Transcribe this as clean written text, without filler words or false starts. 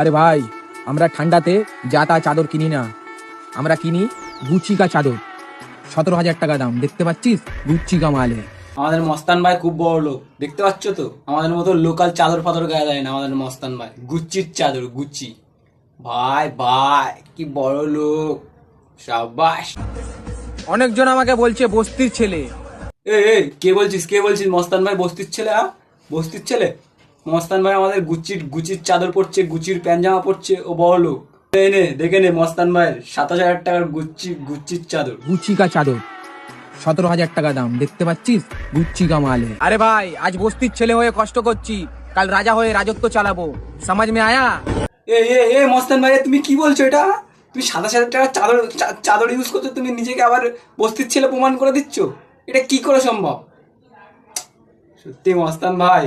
আরে ভাই, আমরা ঠান্ডাতে যা তা চাদর কিনি না, আমরা কিনি গুচি কা চাদর। 17,000 টাকা দাম, দেখতে পাচ্ছিস? গুচি কা মাল है। আমাদের মস্তান ভাই খুব বড় লোক, দেখতে পাচ্ছ তো? আমাদের মতো লোকাল চাদর ফাদর গায়ে দেয় না আমাদের মস্তান ভাই। গুচ্চির চাদর, গুচ্চি। ভাই ভাই কি বড় লোক, সাবাস। অনেকজন আমাকে বলছে বস্তির ছেলে। কে বলছিস, কে বলছিস? মস্তান ভাই বস্তির ছেলে? বস্তির ছেলে? মস্তান ভাই আমাদের গুচির গুচির চাদর পরছে, গুচির প্যান্ট জামা পরছে, ও বড় লোক। নে দেখে নে মস্তান ভাইয়ের 27,000 টাকার গুচির চাদর। গুচি কা চাদর, 17,000 টাকা দাম, দেখতে পাচ্ছিস? গুচি কা মাল है। আরে ভাই, আজ বস্তির ছেলে হয়ে কষ্ট করছি, কাল রাজা হয়ে রাজত্ব চালাবো। সমাজ মে আয়া? মস্তান ভাই তুমি কি বলছো এটা? তুমি 27,000 টাকার চাদর চাদর ইউজ করছো, তুমি নিজেকে আবার বস্তির ছেলে প্রমাণ করে দিচ্ছ? এটা কি করে সম্ভব? সত্যি মস্তান ভাই।